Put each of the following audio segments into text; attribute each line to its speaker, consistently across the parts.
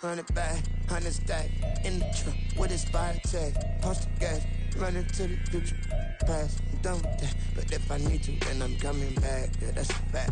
Speaker 1: run it back, 100 stack in the trunk with expired tag. Post the gas, running to the future past. I'm done with that, but if I need to, then I'm coming back. Yeah, that's a fact.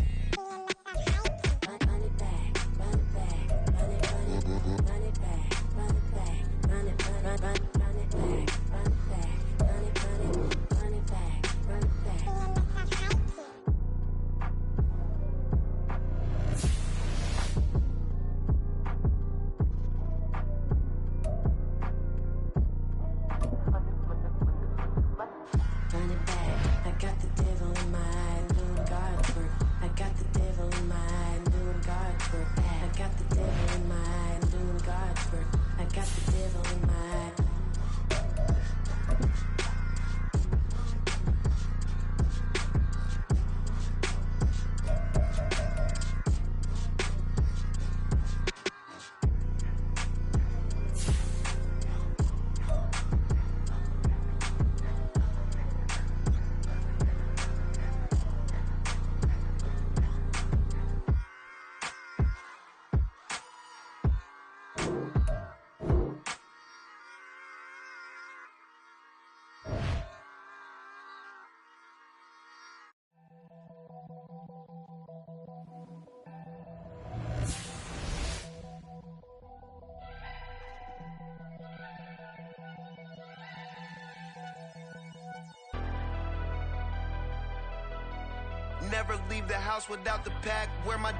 Speaker 2: Never leave the house without the pack. Where my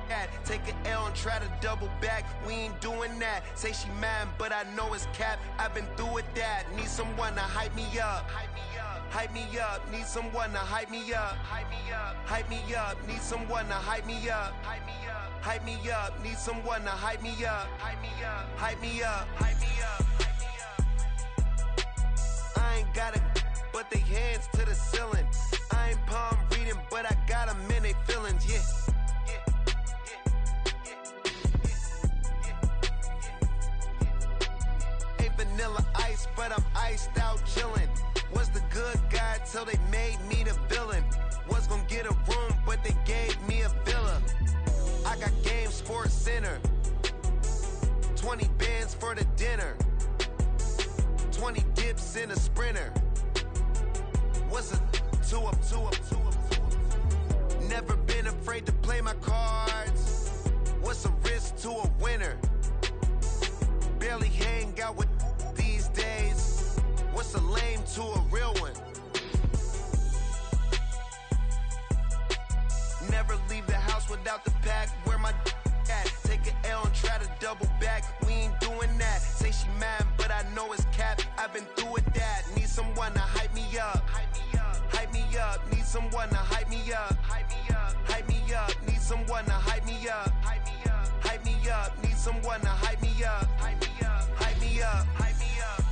Speaker 2: at? Take an L and try to double back. We ain't doing that. Say she mad, but I know it's cap. I've been through with that. Need someone to hype me up. Hype me up. Hype me up. Need someone to hype me up. Hype me up. Hype me up. Need someone to hype me up. Hype me up. Hype me up. Need someone to hype me up. Hype me up. Hype me up. Hype me up. I ain't got it, but they hands to the ceiling. I ain't palm reading, but I got them in they feelings, yeah. Ain't vanilla ice, but I'm iced out chillin'. Was the good guy till they made me the villain. Was gonna get a room, but they gave me a villa. I got game, Sports Center. 20 bands for the dinner. 20 dips in a sprinter. What's a two up? Never been afraid to play my cards. What's a risk to a winner? Barely hang out with these days. What's a lame to a real one? Never leave the house without the pack. Where my at? Take an L and try to double back. We ain't doing that. Say she mad, but I know it's cap. I've been through with that. Need someone to hype me up. Hype me up. Hype me up. Need someone to hype me up. Hype me up. Hype me up. Need someone to hype me up. Hype me up. Hype me up. Need someone to hype me up. Hype me up. Hype me up. Hype me up.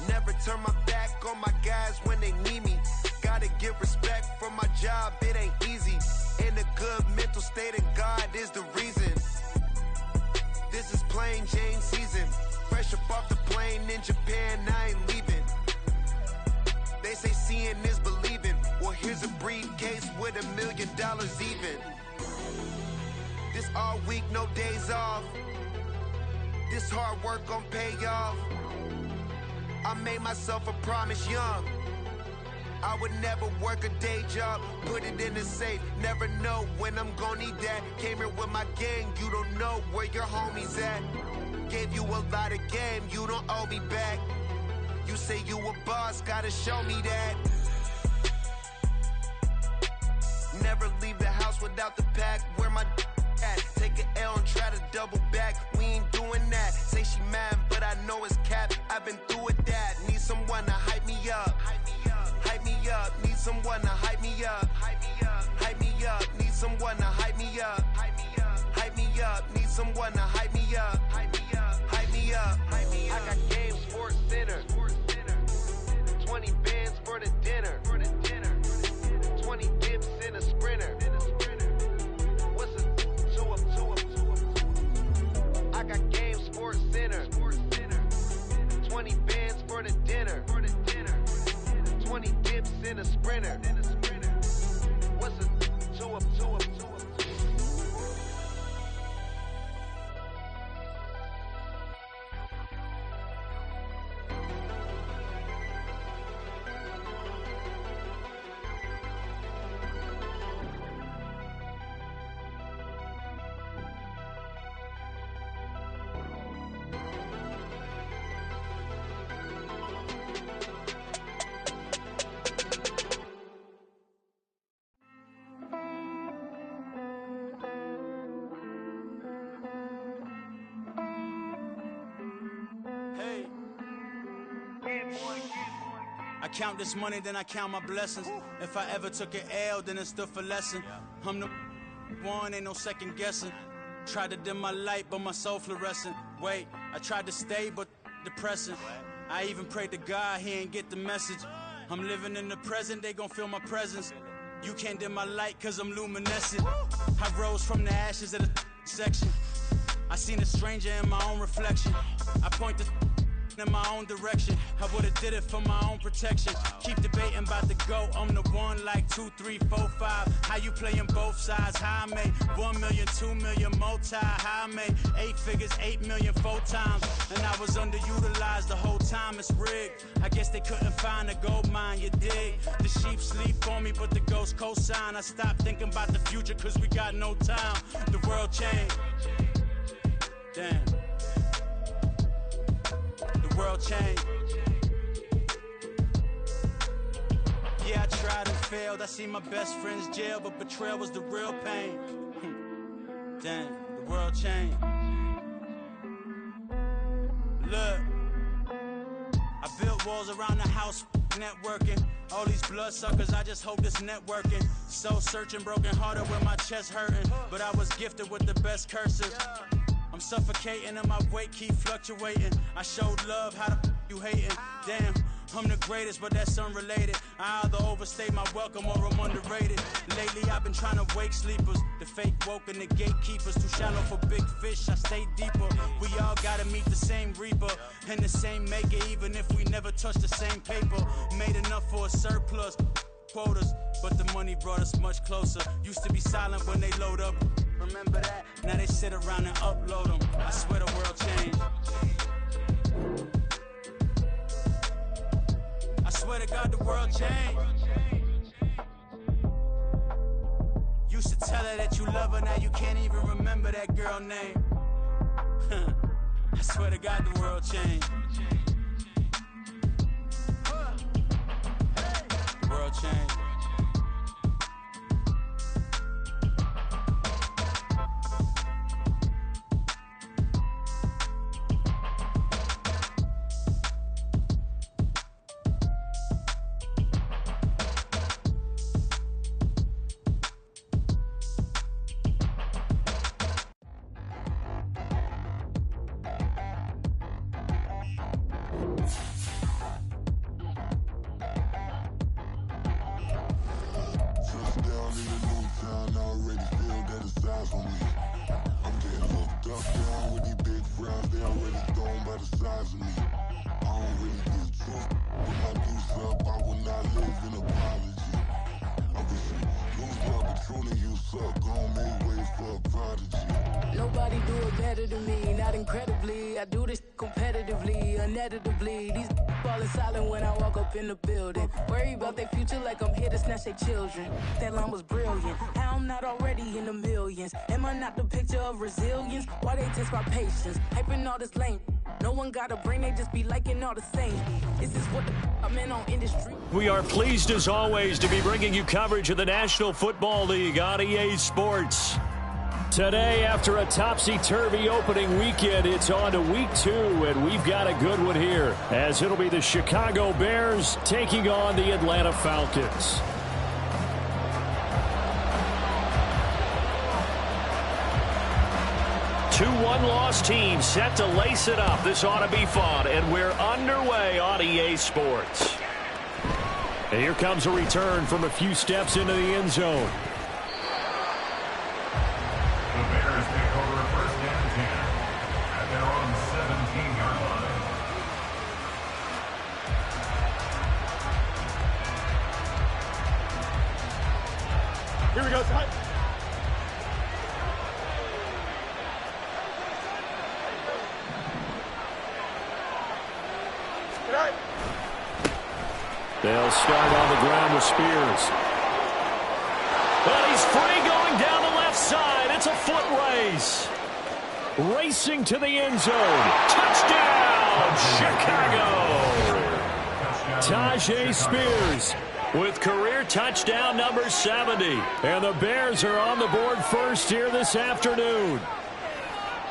Speaker 2: Never turn my back on my guys when they need me. Gotta give respect for my job, it ain't easy. In a good mental state and God is the reason. This is plain Jane season. Fresh up off the plane in Japan, I ain't leaving. They say seeing is believing. Well, here's a briefcase with $1 million even. This all week, no days off. This hard work gon' pay off. I made myself a promise young. I would never work a day job, put it in the safe. Never know when I'm gonna need that. Came here with my gang, you don't know where your homies at. Gave you a lot of game, you don't owe me back. You say you a boss, gotta show me that. Never leave the house without the pack. Where my at? Take an L and try to double back. We ain't doing that. Say she mad, but I know it's cap. I've been through with that. Need someone to hype me up. Hype me up. Hype me up. Need someone to hype me up. Hype me up. Hype me up. Need someone to hype me up. Hype me up. Hype me up. Need someone to hype me up. Hype me up. Hype me up. Hype me up. I got game, Sports Center. 20 bands for the dinner. 20 dips in a sprinter. What's a two up? I got game, Sports Center. 20 bands for the dinner. 20 dips in a sprinter. What's a two up?
Speaker 3: count this money, then I count my blessings. If I ever took an L, then it stood for lesson. I'm the one, ain't no second guessing. Tried to dim my light, but my soul fluorescent. Wait, I tried to stay, but depressing. I even prayed to God, he ain't get the message. I'm living in the present, they gon' feel my presence. You can't dim my light, cause I'm luminescent. I rose from the ashes of the section. I seen a stranger in my own reflection. I point the in my own direction. I would've did it for my own protection. Keep debating about the GOAT. I'm the one like 2, 3, 4, 5. How you playing both sides? How I made 1 million, 2 million, multi. How I made 8 figures, 8 million, 4 times. And I was underutilized the whole time. It's rigged. I guess they couldn't find a gold mine, you dig? The sheep sleep on me, but the ghost cosign. I stopped thinking about the future, cause we got no time. The world changed. Damn. The world changed. Yeah, I tried and failed. I seen my best friends jail, but betrayal was the real pain. Damn, the world changed. Look, I built walls around the house, networking. All these bloodsuckers, I just hope this networking. Soul searching, broken hearted with my chest hurting. But I was gifted with the best cursive. I'm suffocating and my weight keep fluctuating. I showed love, how the you hating? Damn, I'm the greatest, but that's unrelated. I either overstay my welcome or I'm underrated. Lately I've been trying to wake sleepers. The fake woke and the gatekeepers. Too shallow for big fish, I stay deeper. We all gotta meet the same reaper and the same maker, even if we never touch the same paper. Made enough for a surplus quotas, but the money brought us much closer. Used to be silent when they load up. Remember that? Now they sit around and upload them. I swear the world changed. I swear to God the world changed. Used to tell her that you love her, now you can't even remember that girl name. I swear to God the world changed. The world changed.
Speaker 4: Nobody do it better than me, not incredibly. I do this competitively, uneditably. These falling silent when I walk up in the building. Worry about their future like I'm here to snatch their children. That line was brilliant. How I'm not already in the millions? Am I not the picture of resilience? Why they test my patience? Hyping all this lame. No one got a brain, they just be liking all the same. This is what I'm in on industry.
Speaker 5: We are pleased as always to be bringing you coverage of the National Football League on EA Sports. Today, after a topsy-turvy opening weekend, it's on to week 2, and we've got a good one here, as it'll be the Chicago Bears taking on the Atlanta Falcons. Two one-loss teams set to lace it up. This ought to be fun, and we're underway on EA Sports. And here comes a return from a few steps into the end zone.
Speaker 6: The Bears take over a first down 10 at their own 17-yard line.
Speaker 7: Here we go, Ty.
Speaker 5: They'll start on the ground with Spears. And he's free going down the left side. It's a foot race. Racing to the end zone. Touchdown, Chicago. Tajay Spears with career touchdown number 70. And the Bears are on the board first here this afternoon.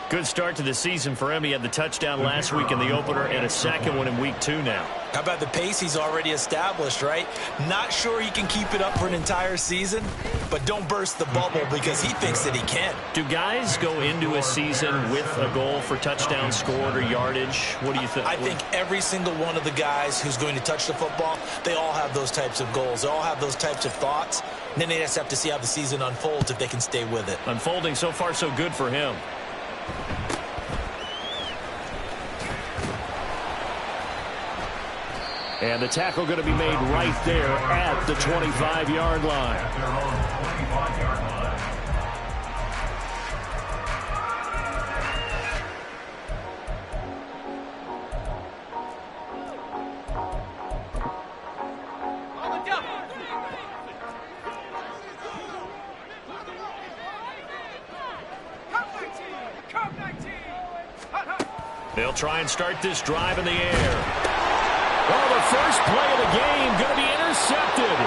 Speaker 5: Good start to the season for him. He had the touchdown last week in the opener and a second one in week 2 now.
Speaker 8: How about the pace he's already established, right? Not sure he can keep it up for an entire season, but don't burst the bubble because he thinks that he can.
Speaker 5: Do guys go into a season with a goal for touchdown scored or yardage? What do you think?
Speaker 8: I think every single one of the guys who's going to touch the football, they all have those types of goals. They all have those types of thoughts. And then they just have to see how the season unfolds if they can stay with it.
Speaker 5: Unfolding so far so good for him. And the tackle going to be made right there at the 25-yard line.
Speaker 6: At their own 25-yard line.
Speaker 5: They'll try and start this drive in the air. Oh, the first play of the game going to be intercepted.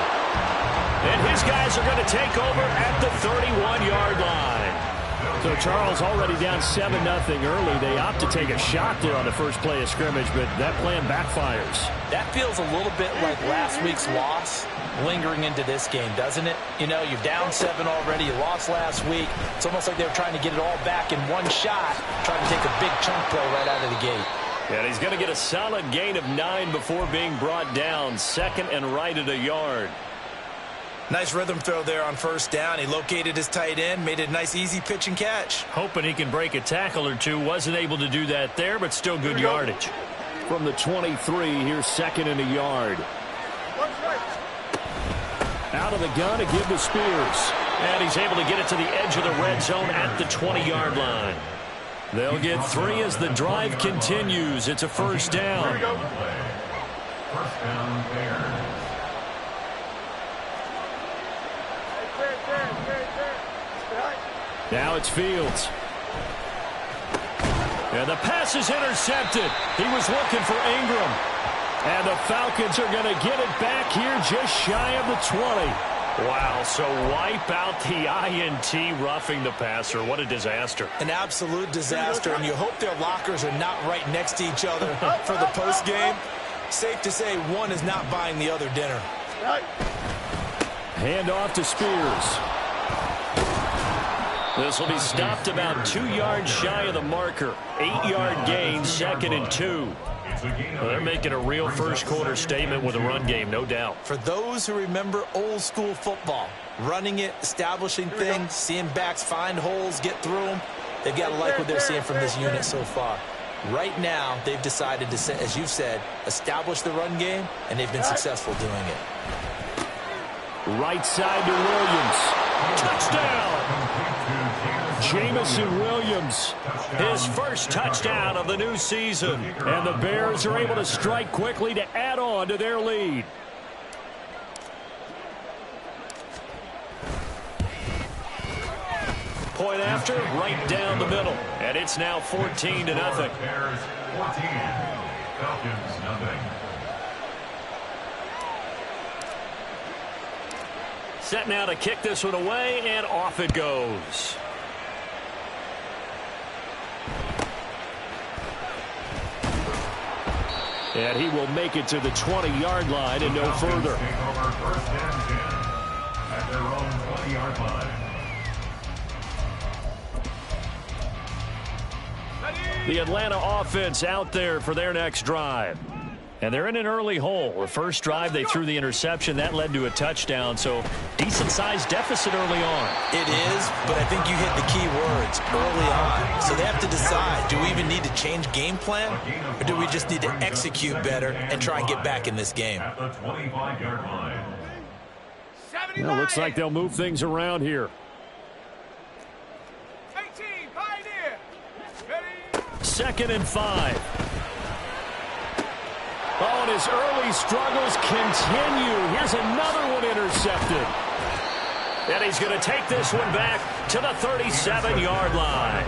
Speaker 5: And his guys are going to take over at the 31-yard line. So Charles already down 7-0 early. They opt to take a shot there on the first play of scrimmage, but that plan backfires.
Speaker 8: That feels a little bit like last week's loss lingering into this game, doesn't it? You know, you're down 7 already. You lost last week. It's almost like they were trying to get it all back in one shot, trying to take a big chunk play right out of the gate.
Speaker 5: And he's going to get a solid gain of 9 before being brought down. Second and right at a yard.
Speaker 8: Nice rhythm throw there on first down. He located his tight end, made it a nice easy pitch and catch.
Speaker 5: Hoping he can break a tackle or two. Wasn't able to do that there, but still good yardage. From the 23, here's second and a yard. Out of the gun to give to Spears. And he's able to get it to the edge of the red zone at the 20-yard line. They'll get 3 as the drive continues. It's a first down.
Speaker 6: First down, Bears.
Speaker 5: Now it's Fields. And the pass is intercepted. He was looking for Ingram. And the Falcons are going to get it back here just shy of the 20. Wow, so wipe out the INT roughing the passer. What a disaster.
Speaker 8: An absolute disaster, and you hope their lockers are not right next to each other for the postgame. Safe to say one is not buying the other dinner.
Speaker 5: Hand off to Spears. This will be stopped about 2 yards shy of the marker. 8-yard gain, second and 2. Well, they're making a real first-quarter statement with a run game, no doubt.
Speaker 8: For those who remember old-school football, running it, establishing things, seeing backs find holes, get through them, they've got to like what they're seeing from this unit so far. Right now, they've decided to, as you've said, establish the run game, and they've been successful doing it.
Speaker 5: Right side to Williams. Touchdown! Jamison Williams, his first touchdown of the new season. And the Bears are able to strike quickly to add on to their lead. Point after, right down the middle. And it's now 14-0.
Speaker 6: Bears 14, Falcons nothing.
Speaker 5: Set now to kick this one away, and off it goes. And he will make it to the 20-yard line and no further.
Speaker 6: Take over first and 10 at their own 20-yard line.
Speaker 5: The Atlanta offense out there for their next drive. And they're in an early hole. The first drive, they threw the interception. That led to a touchdown, so decent-sized deficit early on.
Speaker 8: It is, but I think you hit the key words, early on. So they have to decide, do we even need to change game plan, or do we just need to execute better and try and get back in this game?
Speaker 6: At the 25-yard line.
Speaker 5: Well, looks like they'll move things around here.
Speaker 7: 18, Pioneer. Ready?
Speaker 5: 2nd and 5. Oh, and his early struggles continue. Here's another one intercepted. And he's going to take this one back to the 37-yard line.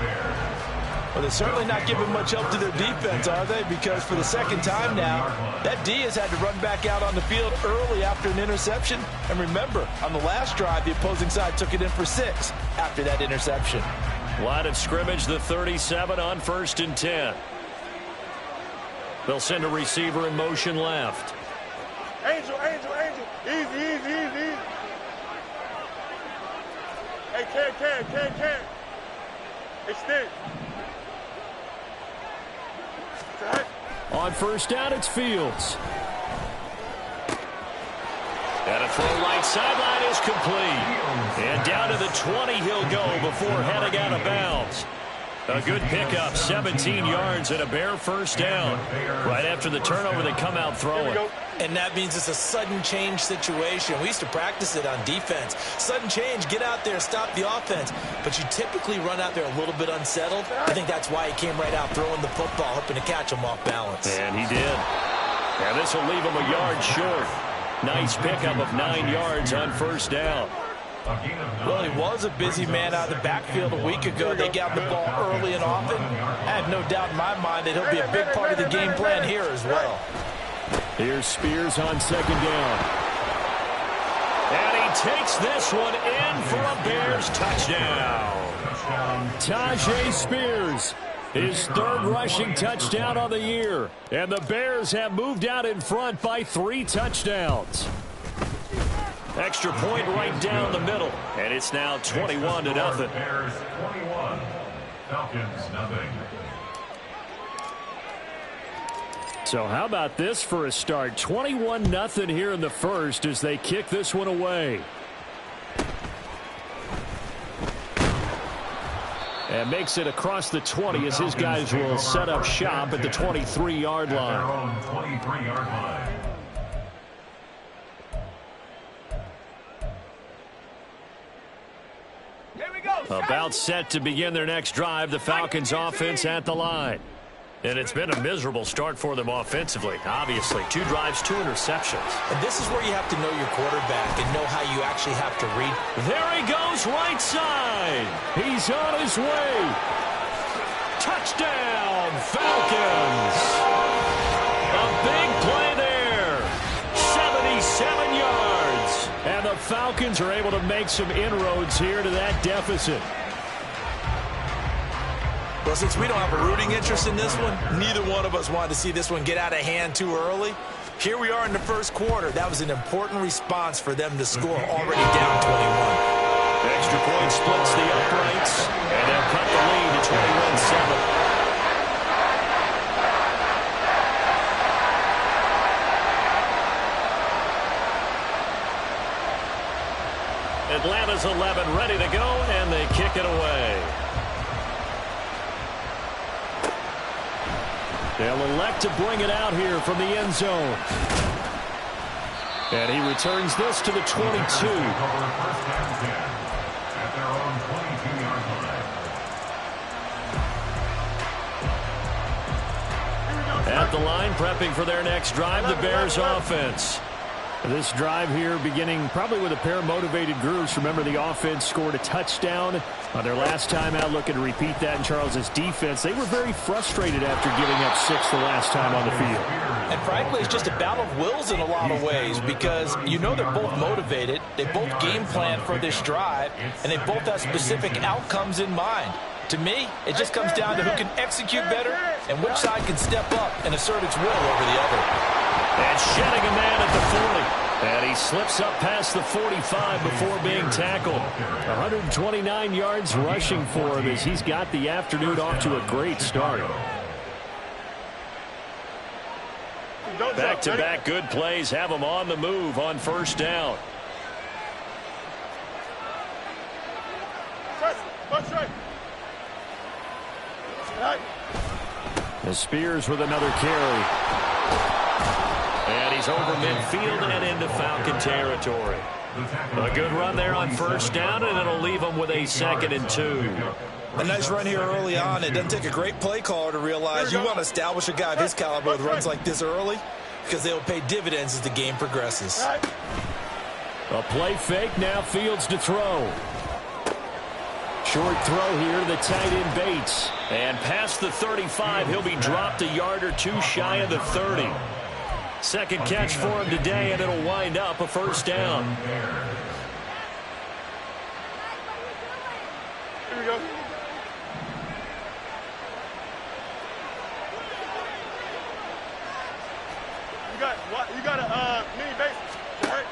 Speaker 8: Well, they're certainly not giving much help to their defense, are they? Because for the second time now, that D has had to run back out on the field early after an interception. And remember, on the last drive, the opposing side took it in for 6 after that interception.
Speaker 5: Line of scrimmage, the 37 on 1st and 10. They'll send a receiver in motion left.
Speaker 7: Angel. Easy. Hey, can. Extend.
Speaker 5: On 1st down, it's Fields. And a throw right sideline is complete. And down to the 20 he'll go before heading out of bounds. A good pickup, 17 yards and a Bear 1st down. Right after the turnover, they come out throwing.
Speaker 8: And that means it's a sudden change situation. We used to practice it on defense. Sudden change, get out there, stop the offense. But you typically run out there a little bit unsettled. I think that's why he came right out throwing the football, hoping to catch him off balance.
Speaker 5: And he did. And this will leave him a yard short. Nice pickup of 9 yards on 1st down.
Speaker 8: Well, he was a busy man out of the backfield a week ago. They got the ball early and often. I have no doubt in my mind that he'll be a big part of the game plan here as well.
Speaker 5: Here's Spears on 2nd down. And he takes this one in for a Bears touchdown. Tajay Spears, his 3rd rushing touchdown of the year. And the Bears have moved out in front by 3 touchdowns. Extra point right down the middle. And it's now 21-0.
Speaker 6: Bears 21, Falcons nothing.
Speaker 5: So how about this for a start? 21-0 here in the 1st as they kick this one away. And makes it across the 20 as his guys will set up shop at the 23-yard line.
Speaker 6: 23-yard line.
Speaker 5: About set to begin their next drive, the Falcons offense at the line. And it's been a miserable start for them offensively. Obviously, 2 drives, 2 interceptions.
Speaker 8: And this is where you have to know your quarterback and know how you actually have to read.
Speaker 5: There he goes, right side. He's on his way. Touchdown, Falcons. A big play there. 77 yards. And the Falcons are able to make some inroads here to that deficit.
Speaker 8: Well, since we don't have a rooting interest in this one, neither one of us wanted to see this one get out of hand too early. Here we are in the 1st quarter. That was an important response for them to score, already down 21.
Speaker 5: Extra point splits the uprights, and they'll cut the lead to 21-7. Atlanta's 11 ready to go, and they kick it away. They'll elect to bring it out here from the end zone. And he returns this to the 22. At the line, prepping for their next drive, the Bears offense. This drive here beginning probably with a pair of motivated groups. Remember, the offense scored a touchdown on their last time out. Looking to repeat that in Charles's defense. They were very frustrated after giving up 6 the last time on the field.
Speaker 8: And frankly, it's just a battle of wills in a lot of ways because you know they're both motivated. They both game plan for this drive, and they both have specific outcomes in mind. To me, it just comes down to who can execute better and which side can step up and assert its will over the other.
Speaker 5: And shedding a man at the 40. And he slips up past the 45 before being tackled. 129 yards rushing for him as he's got the afternoon off to a great start. Back-to-back good plays have him on the move on 1st down. And Spears with another carry. And he's over midfield and into Falcon territory. A good run there on 1st down, and it'll leave him with a 2nd and 2.
Speaker 8: A nice run here early on. It doesn't take a great play caller to realize you want to establish a guy of his caliber with runs like this early because they'll pay dividends as the game progresses.
Speaker 5: A play fake, now Fields to throw. Short throw here to the tight end Bates. And past the 35, he'll be dropped a yard or 2 shy of the 30. Second catch for him today, and it'll wind up a 1st down.
Speaker 7: Here we go. What? You got a mini base. Right?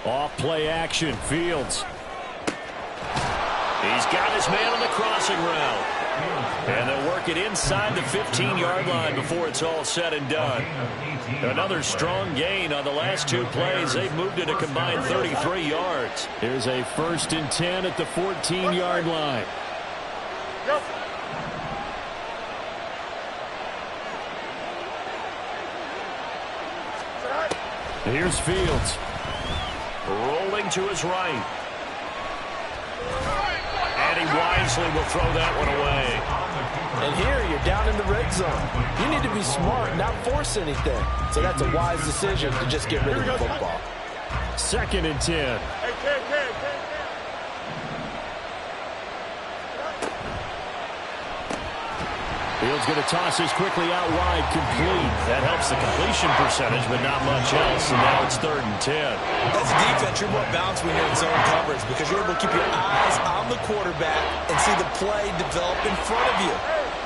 Speaker 5: Off play action, Fields. He's got his man on the crossing route. And they'll work it inside the 15-yard line before it's all said and done. Another strong gain on the last two plays. They've moved it a combined 33 yards. Here's a 1st and 10 at the 14-yard line. Here's Fields. Rolling to his right. And he wisely will throw that one away.
Speaker 8: And here you're down in the red zone. You need to be smart, not force anything. So that's a wise decision to just get rid of the football.
Speaker 5: 2nd and 10. Fields going to toss this quickly out wide, complete. That helps the completion percentage, but not much else. And now it's 3rd and 10.
Speaker 8: As a defense, you're more balanced when you're in zone coverage because you're able to keep your eyes on the quarterback and see the play develop in front of you.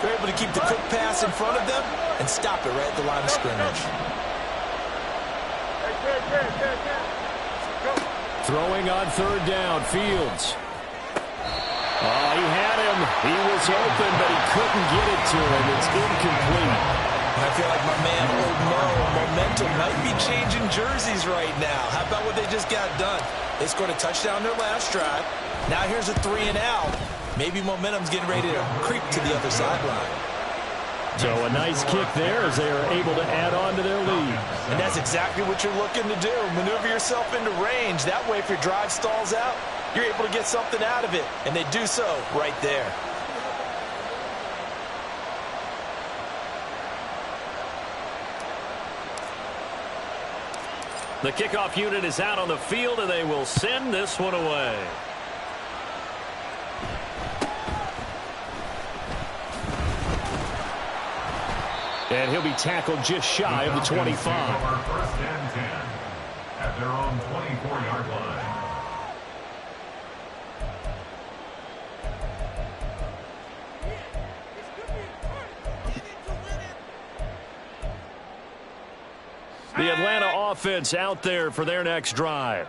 Speaker 8: You're able to keep the quick pass in front of them and stop it right at the line of scrimmage.
Speaker 5: Throwing on 3rd down, Fields. Oh, he had him. He was open, but he couldn't get it to him. It's incomplete.
Speaker 8: I feel like my man, Old Mo, momentum might be changing jerseys right now. How about what they just got done? They scored a touchdown their last drive. Now here's a 3 and out. Maybe momentum's getting ready to creep to the other sideline.
Speaker 5: So a nice kick there as they are able to add on to their lead.
Speaker 8: And that's exactly what you're looking to do. Maneuver yourself into range. That way, if your drive stalls out, you're able to get something out of it. And they do so right there.
Speaker 5: The kickoff unit is out on the field, and they will send this one away. And he'll be tackled just shy of the 25.
Speaker 6: 1st and 10 at their own 24-yard line.
Speaker 5: The Atlanta offense out there for their next drive.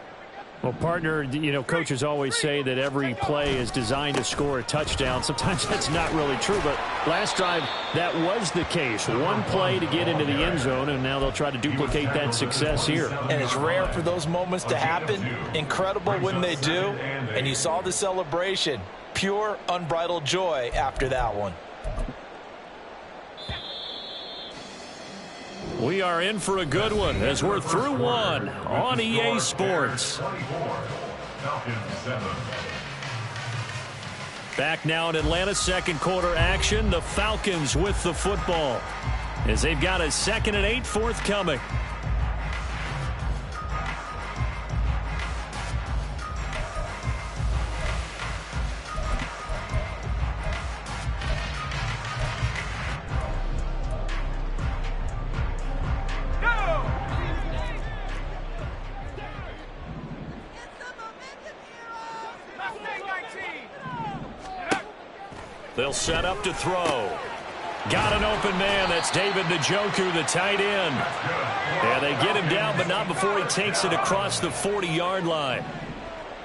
Speaker 5: Well, partner, you know, coaches always say that every play is designed to score a touchdown. Sometimes that's not really true, but last drive, that was the case. One play to get into the end zone, and now they'll try to duplicate that success here.
Speaker 8: And it's rare for those moments to happen. Incredible when they do. And you saw the celebration. Pure, unbridled joy after that one.
Speaker 5: We are in for a good one as we're through one on EA Sports. Back now in Atlanta, 2nd quarter action. The Falcons with the football as they've got a 2nd and 8 forthcoming. They'll set up to throw. Got an open man. That's David Njoku, the tight end. And they get him down, but not before he takes it across the 40-yard line.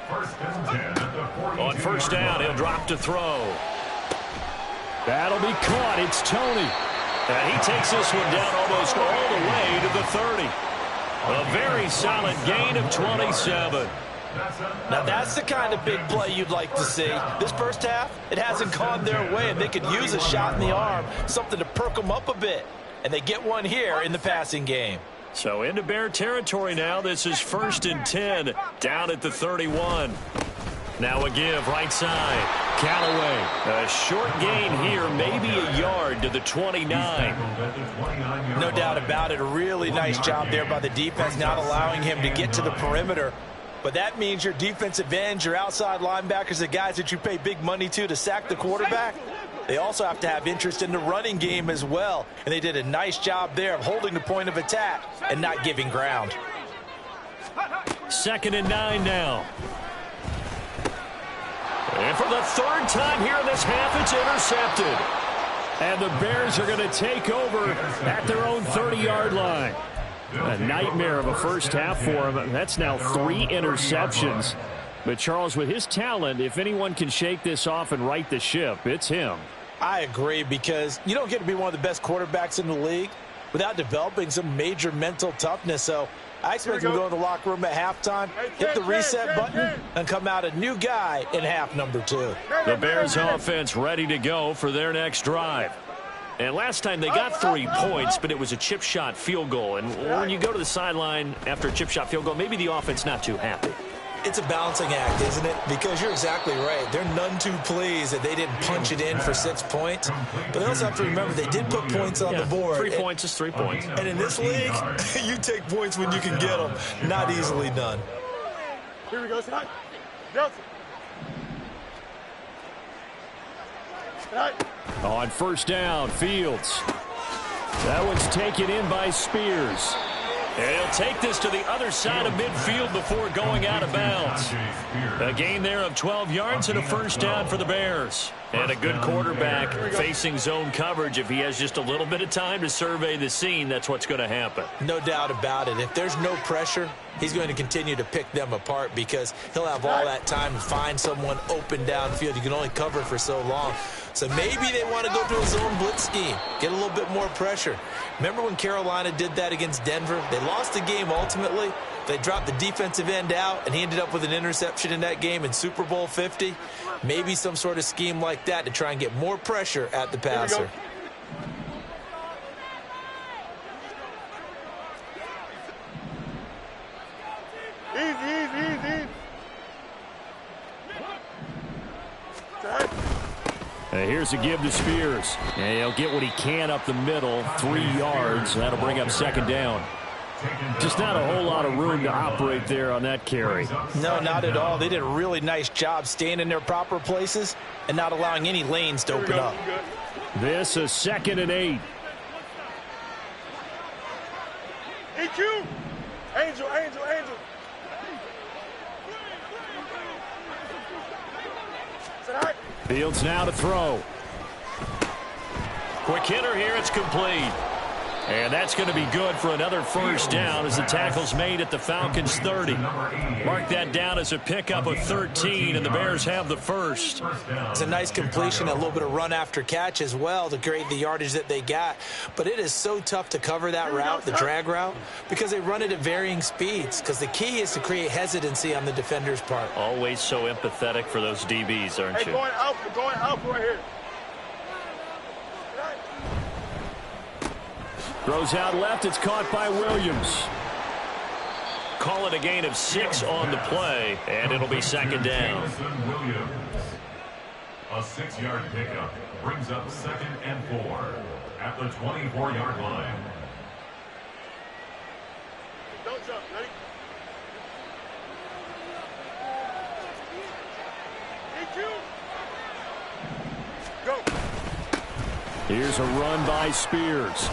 Speaker 6: 1st and 10 at the 42.
Speaker 5: On 1st down, he'll drop to throw. That'll be caught. It's Tony. And he takes this one down almost all the way to the 30. A very solid gain of 27.
Speaker 8: Now that's the kind of big play you'd like to see. This first half, it hasn't gone their way, and they could use a shot in the arm, something to perk them up a bit. And they get one here in the passing game.
Speaker 5: So into Bear territory now. This is 1st and 10 down at the 31. Now a give right side. Callaway. A short gain here, maybe a yard to the 29.
Speaker 8: No doubt about it. A really nice job there by the defense, not allowing him to get to the perimeter. But that means your defensive ends, your outside linebackers, the guys that you pay big money to sack the quarterback, they also have to have interest in the running game as well. And they did a nice job there of holding the point of attack and not giving ground.
Speaker 5: 2nd and 9 now. And for the 3rd time here in this half, it's intercepted. And the Bears are going to take over at their own 30-yard line. A nightmare of a first half for him. That's now 3 interceptions. But, Charles, with his talent, if anyone can shake this off and right the ship, it's him.
Speaker 8: I agree, because you don't get to be one of the best quarterbacks in the league without developing some major mental toughness. So I expect him to go to the locker room at halftime, hit the reset button, and come out a new guy in half number 2.
Speaker 5: The Bears offense ready to go for their next drive. And last time they got 3 points, but it was a chip shot field goal. And when you go to the sideline after a chip shot field goal, maybe the offense not too happy.
Speaker 8: It's a balancing act, isn't it? Because you're exactly right. They're none too pleased that they didn't punch it in for 6 points. But they also have to remember they did put points on the board.
Speaker 5: 3 points is 3 points.
Speaker 8: And in this league, you take points when you can get them. Not easily done.
Speaker 7: Here we go. Nelson.
Speaker 5: On first down, Fields. That one's taken in by Spears. And he'll take this to the other side of midfield before going out of bounds. A gain there of 12 yards and a first down for the Bears. And a good quarterback facing zone coverage. If he has just a little bit of time to survey the scene, that's what's going to happen.
Speaker 8: No doubt about it. If there's no pressure, he's going to continue to pick them apart because he'll have all that time to find someone open downfield. You can only cover for so long. So maybe they want to go to a zone blitz scheme, get a little bit more pressure. Remember when Carolina did that against Denver? They lost the game ultimately. They dropped the defensive end out, and he ended up with an interception in that game in Super Bowl 50. Maybe some sort of scheme like that to try and get more pressure at the passer.
Speaker 7: Easy.
Speaker 5: Here's a give to Spears. And he'll get what he can up the middle, 3 yards. That'll bring up second down. Just not a whole lot of room to operate there on that carry.
Speaker 8: No, not at all. They did a really nice job staying in their proper places and not allowing any lanes to open up.
Speaker 5: This is 2nd and 8.
Speaker 7: EQ. Angel.
Speaker 5: Fields now to throw. Quick hitter here. It's complete. And that's going to be good for another first down as the tackle's made at the Falcons' 30. Mark that down as a pickup of 13, and the Bears have the first.
Speaker 8: It's a nice completion, a little bit of run after catch as well to create the yardage that they got. But it is so tough to cover that route, the drag route, because they run it at varying speeds. Because the key is to create hesitancy on the defender's part.
Speaker 5: Always so empathetic for those DBs, aren't you?
Speaker 7: Going out right here.
Speaker 5: Throws out left. It's caught by Williams. Call it a gain of 6 on the play, and it'll be second down.
Speaker 6: A 6-yard pickup brings up 2nd and 4 at the 24-yard line.
Speaker 7: Don't jump. Ready? Go.
Speaker 5: Here's a run by Spears.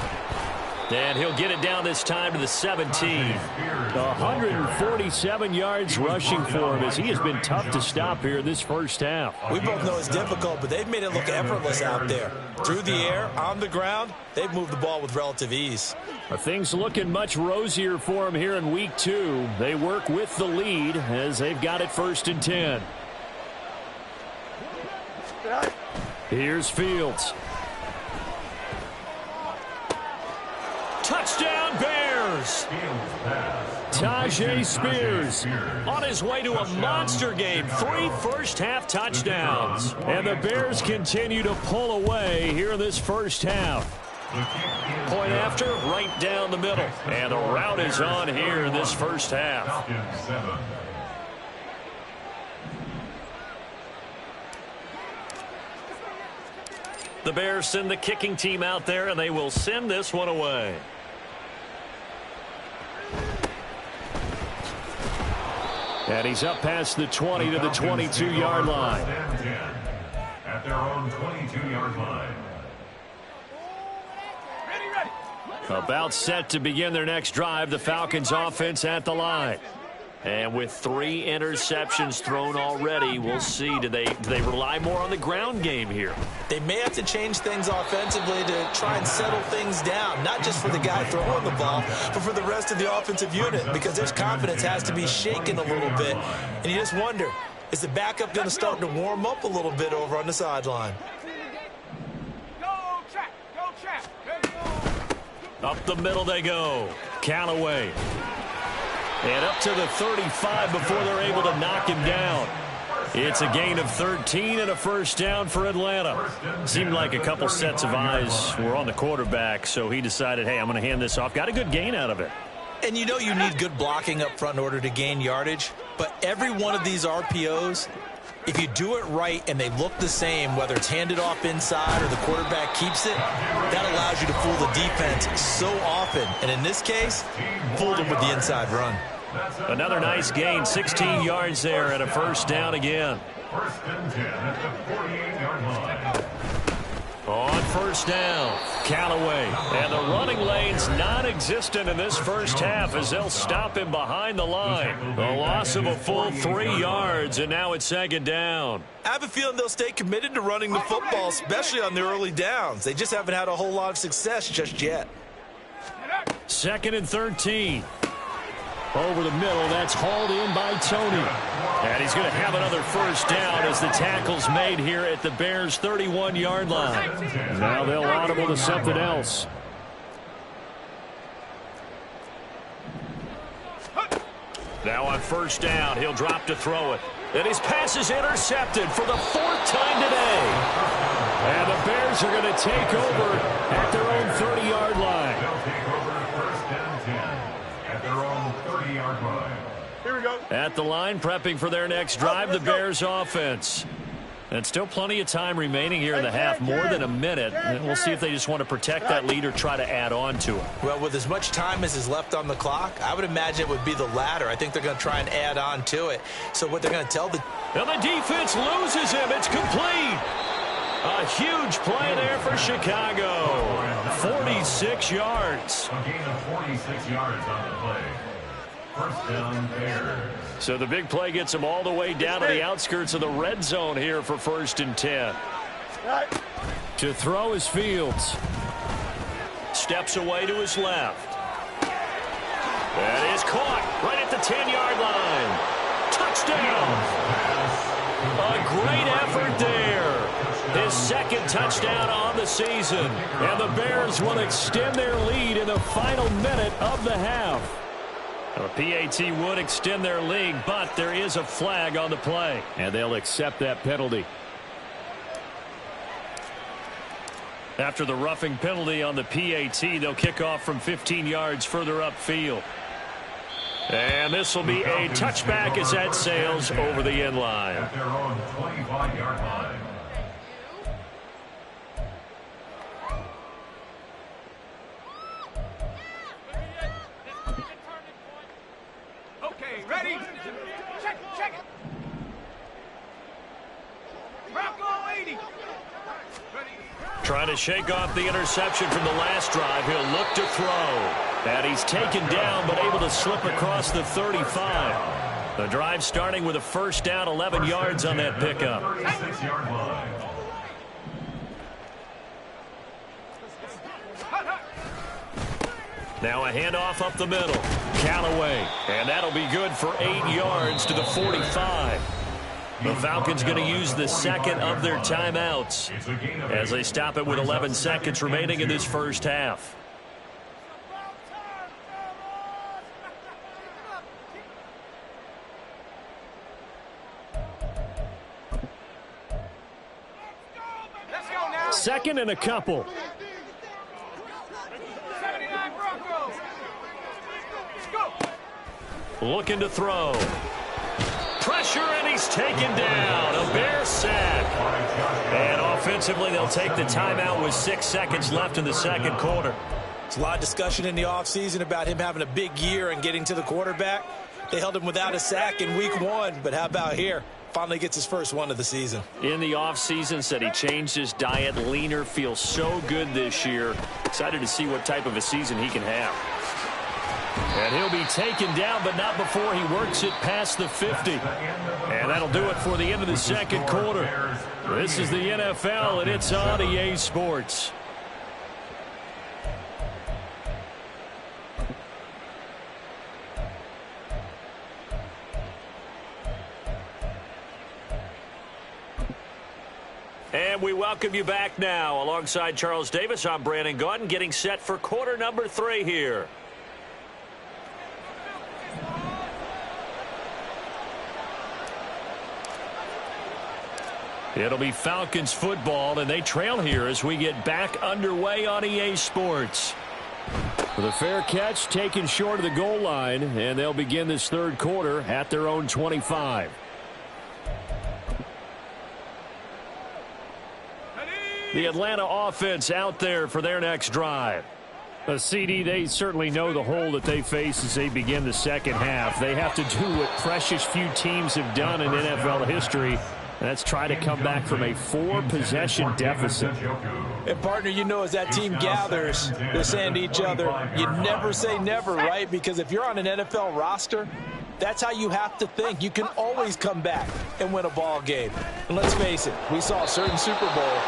Speaker 5: And he'll get it down this time to the 17. 147 yards rushing for him as he has been tough to stop here this first half.
Speaker 8: We both know it's difficult, but they've made it look effortless out there. Through the air, on the ground, they've moved the ball with relative ease.
Speaker 5: Things looking much rosier for him here in week 2. They work with the lead as they've got it 1st and 10. Here's Fields. Touchdown Bears! Tajay Spears on his way to a monster game. 3 first-half touchdowns. And the Bears continue to pull away here in this first half. Point after, right down the middle. And the route is on here in this first half. The Bears send the kicking team out there, and they will send this one away. And he's up past the 20 to the 22-yard line.
Speaker 6: At their own 22-yard line.
Speaker 5: About set to begin their next drive. The Falcons offense at the line. And with 3 interceptions thrown already, we'll see. Do they rely more on the ground game here?
Speaker 8: They may have to change things offensively to try and settle things down, not just for the guy throwing the ball, but for the rest of the offensive unit, because their confidence has to be shaken a little bit. And you just wonder, is the backup going to start to warm up a little bit over on the sideline?
Speaker 5: Up the middle they go. Callaway. And up to the 35 before they're able to knock him down. It's a gain of 13 and a first down for Atlanta. Seemed like a couple sets of eyes were on the quarterback, so he decided, hey, I'm going to hand this off. Got a good gain out of it.
Speaker 8: And you know you need good blocking up front in order to gain yardage, but every one of these RPOs, if you do it right and they look the same, whether it's handed off inside or the quarterback keeps it, that allows you to fool the defense so often. And in this case, fooled them with the inside run.
Speaker 5: Another nice gain, 16 yards there and a first down again.
Speaker 6: First and 10 at the 48-yard line.
Speaker 5: On first down, Callaway. And the running lane's non-existent in this first half as they'll stop him behind the line. The loss of a full 3 yards, and now it's second down.
Speaker 8: I have a feeling they'll stay committed to running the football, especially on the early downs. They just haven't had a whole lot of success just yet.
Speaker 5: Second and 13. Over the middle, that's hauled in by Tony. And he's going to have another first down as the tackle's made here at the Bears' 31-yard line. Now they'll audible to something else. Now on first down, he'll drop to throw it. And his pass is intercepted for the 4th time today. And the Bears are going to take over at their own 30-yard line.
Speaker 6: They'll take over first and 10 at their own 30-yard line.
Speaker 7: Here we go.
Speaker 5: At the line, prepping for their next drive, the Bears offense. And still plenty of time remaining here in the half, more than a minute. And we'll see if they just want to protect that lead or try to add on to it.
Speaker 8: Well, with as much time as is left on the clock, I would imagine it would be the latter. I think they're going to try and add on to it. So what they're going to tell the...
Speaker 5: And the defense loses him. It's complete. A huge play there for Chicago. 46 yards.
Speaker 6: A gain of 46 yards on the play. First down, Bears.
Speaker 5: So the big play gets him all the way down to the outskirts of the red zone here for first and 10. To throw is Fields. Steps away to his left. That is caught right at the 10-yard line. Touchdown. A great effort there. His second touchdown on the season. And the Bears will extend their lead in the final minute of the half. The PAT would extend their lead, but there is a flag on the play. And they'll accept that penalty. After the roughing penalty on the PAT, they'll kick off from 15 yards further upfield. And this will be a touchback as that sails over the end line.
Speaker 6: At their own 25-yard line.
Speaker 9: Okay, ready? Check it. Bronco 80. Ready.
Speaker 5: Trying to shake off the interception from the last drive. He'll look to throw. And he's taken down, but able to slip across the 35. The drive starting with a first down, 11 yards on that pickup.
Speaker 6: 36-yard line.
Speaker 5: Now a handoff up the middle. Callaway. And that'll be good for 8 yards to the 45. The Falcons going to use the second of their timeouts as they stop it with 11 seconds remaining in this first half. Second and a couple.
Speaker 9: 79 Broncos. Go.
Speaker 5: Looking to throw. Pressure, and he's taken down. A Bear sack. And offensively, they'll take the timeout with 6 seconds left in the second quarter.
Speaker 8: There's a lot of discussion in the offseason about him having a big year and getting to the quarterback. They held him without a sack in week 1, but how about here? Finally gets his first one of the season.
Speaker 5: In the offseason, said he changed his diet, leaner, feels so good this year. Excited to see what type of a season he can have. And he'll be taken down, but not before he works it past the 50. And that'll do it for the end of the second quarter. This is the NFL, and it's on EA Sports. And we welcome you back now. Alongside Charles Davis, I'm Brandon Gaudin, getting set for quarter number 3 here. It'll be Falcons football, and they trail here as we get back underway on EA Sports. With a fair catch taken short of the goal line, and they'll begin this third quarter at their own 25. The Atlanta offense out there for their next drive. CD, they certainly know the hole that they face as they begin the second half. They have to do what precious few teams have done in NFL history. That's try to come back from a 4-possession deficit.
Speaker 8: And, partner, you know, as that team gathers, they're saying to each other, you never say never, right? Because if you're on an NFL roster, that's how you have to think. You can always come back and win a ball game. And let's face it, we saw a certain Super Bowl,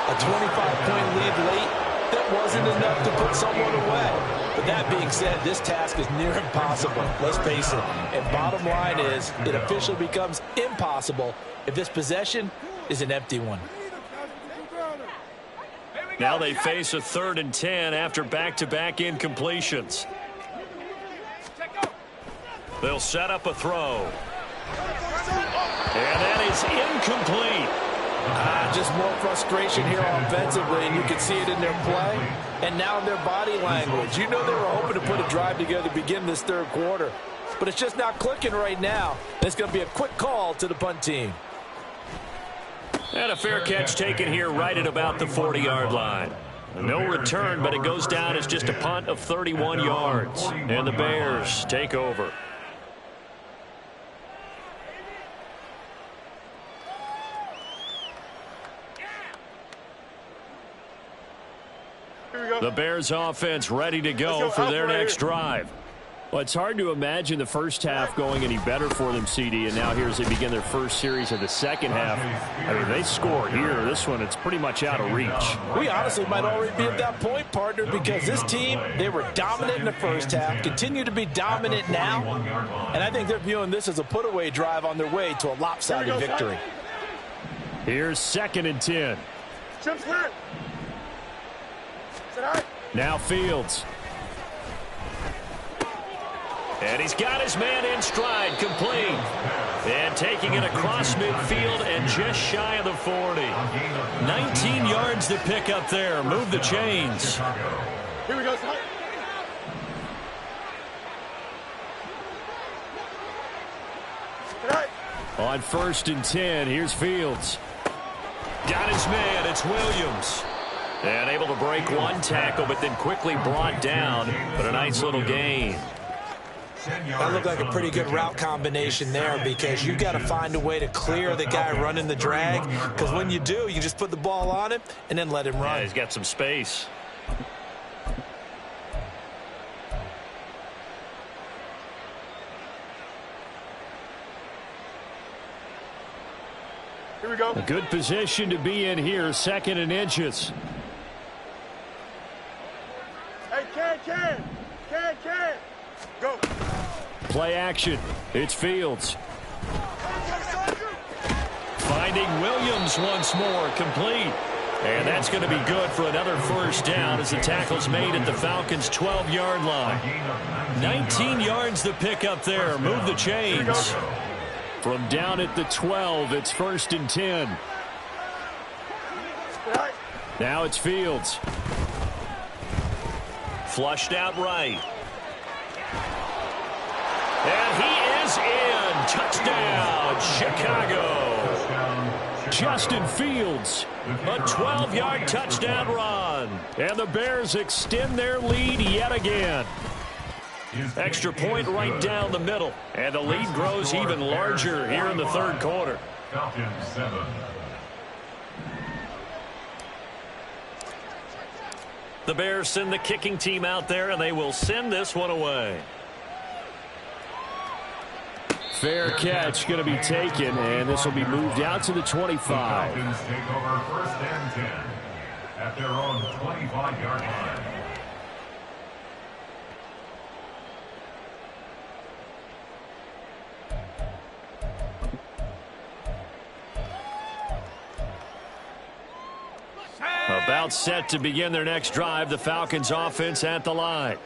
Speaker 8: a 25-point lead late, that wasn't enough to put someone away. But that being said, this task is near impossible. Let's face it. And bottom line is, it officially becomes impossible if this possession is an empty one.
Speaker 5: Now they face a 3rd and 10 after back-to-back incompletions. They'll set up a throw. And that is incomplete.
Speaker 8: Just more frustration here offensively, and you can see it in their play and now in their body language. You know they were hoping to put a drive together to begin this third quarter, but it's just not clicking right now. It's going to be a quick call to the punt team.
Speaker 5: And a fair catch taken here right at about the 40-yard line. No return, but it goes down as just a punt of 31 yards. And the Bears take over. The Bears offense ready to go for their next drive. Well, it's hard to imagine the first half going any better for them, CD, and now here as they begin their first series of the second half. I mean, they score here. This one, it's pretty much out of reach.
Speaker 8: We honestly might already be at that point, partner, because this team, they were dominant in the first half, continue to be dominant now, and I think they're viewing this as a put-away drive on their way to a lopsided victory.
Speaker 5: Here's 2nd and 10. Now Fields. And he's got his man in stride, complete. And taking it across midfield and just shy of the 40. 19 yards to pick up there. Move the chains.
Speaker 7: Here we go.
Speaker 5: On 1st and 10, here's Fields. Got his man, it's Williams. And able to break one tackle, but then quickly brought down. But a nice little gain.
Speaker 8: That looked like a pretty good route combination there, because you got to find a way to clear the guy running the drag, because when you do, you just put the ball on him and then let him run.
Speaker 5: Yeah, he's got some space.
Speaker 7: Here we go.
Speaker 5: A good position to be in here, 2nd and inches.
Speaker 7: Hey, can. Go.
Speaker 5: Play action. It's Fields. Finding Williams once more, complete. And that's going to be good for another first down as the tackle's made at the Falcons' 12-yard line. 19 yards to pick up there. Move the chains. From down at the 12, it's 1st and 10. Now it's Fields. Flushed out right. And he is in. Touchdown, Chicago. Justin Fields, a 12-yard touchdown run. And the Bears extend their lead yet again. Extra point right down the middle. And the lead grows even larger here in the third quarter.
Speaker 6: Falcons 7.
Speaker 5: The Bears send the kicking team out there, and they will send this one away. Fair catch going to be taken, and this will be moved out to the 25.
Speaker 6: Falcons take over 1st and 10 at their own 25-yard line.
Speaker 5: About set to begin their next drive, the Falcons offense at the line.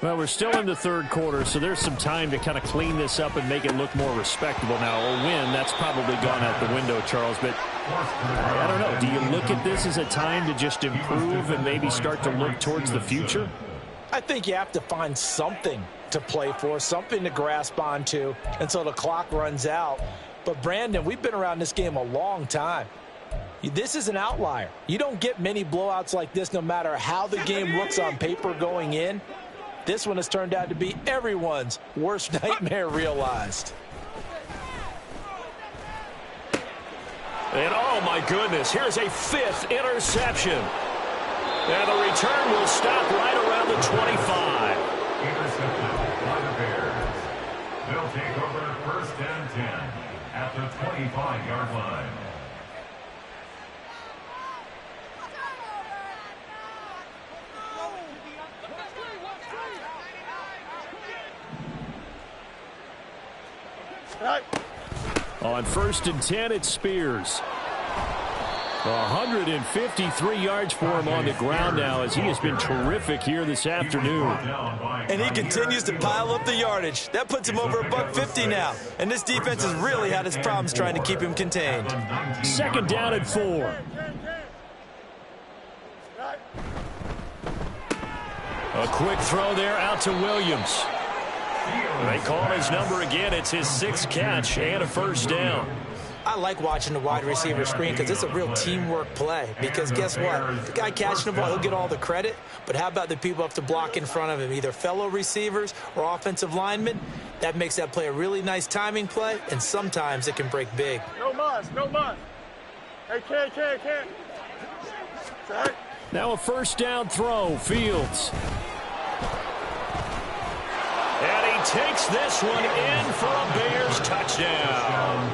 Speaker 5: Well, we're still in the third quarter, so there's some time to kind of clean this up and make it look more respectable. Now, a win, that's probably gone out the window, Charles, but I don't know. Do you look at this as a time to just improve and maybe start to look towards the future?
Speaker 8: I think you have to find something to play for, something to grasp onto until the clock runs out. But, Brandon, we've been around this game a long time. This is an outlier. You don't get many blowouts like this no matter how the game looks on paper going in. This one has turned out to be everyone's worst nightmare realized.
Speaker 5: And oh my goodness, here's a 5th interception. And the return will stop right around the 25.
Speaker 6: Intercepted by the Bears. They'll take over 1st and 10 at the 25-yard line.
Speaker 5: On 1st and 10, it's Spears. 153 yards for him on the ground now as he has been terrific here this afternoon.
Speaker 8: And he continues to pile up the yardage. That puts him over $150 now. And this defense has really had its problems trying to keep him contained.
Speaker 5: 2nd down and 4. A quick throw there out to Williams. They call his number again. It's his 6th catch and a 1st down.
Speaker 8: I like watching the wide receiver screen because it's a real teamwork play. Because guess what? The guy catching the ball, he'll get all the credit. But how about the people who have to block in front of him, either fellow receivers or offensive linemen? That makes that play a really nice timing play, and sometimes it can break big.
Speaker 7: No muss, no muss. Hey, can't. Sorry.
Speaker 5: Now a 1st down throw, Fields. And he takes this one in for a Bears touchdown.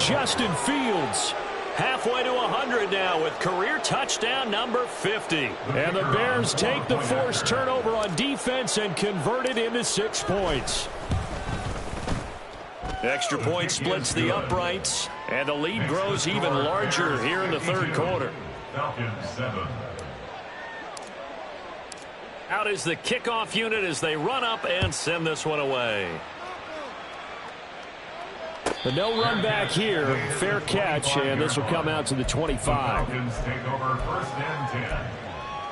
Speaker 5: Justin Fields halfway to 100 now with career touchdown number 50. And the Bears take the forced turnover on defense and convert it into 6 points. Extra point splits the uprights, and the lead grows even larger here in the third quarter.
Speaker 6: Falcons 7.
Speaker 5: Out is the kickoff unit as they run up and send this one away. But no run back here. Fair catch, and this will come out to the 25.
Speaker 6: Falcons take over 1st and 10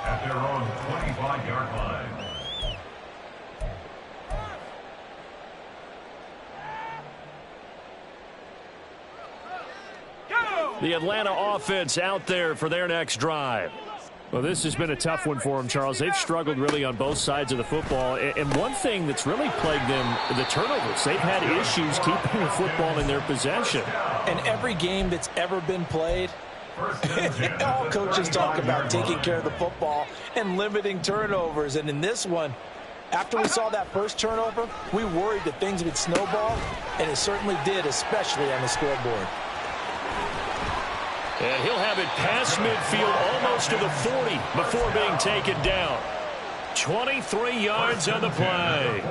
Speaker 6: at their own 25-yard line.
Speaker 5: The Atlanta offense out there for their next drive. Well, this has been a tough one for them, Charles. They've struggled really on both sides of the football. And one thing that's really plagued them, the turnovers. They've had issues keeping the football in their possession.
Speaker 8: And every game that's ever been played, all coaches talk about taking care of the football and limiting turnovers. And in this one, after we saw that first turnover, we worried that things would snowball, and it certainly did, especially on the scoreboard.
Speaker 5: And he'll have it past midfield almost to the 40 before being taken down. 23 yards on the play.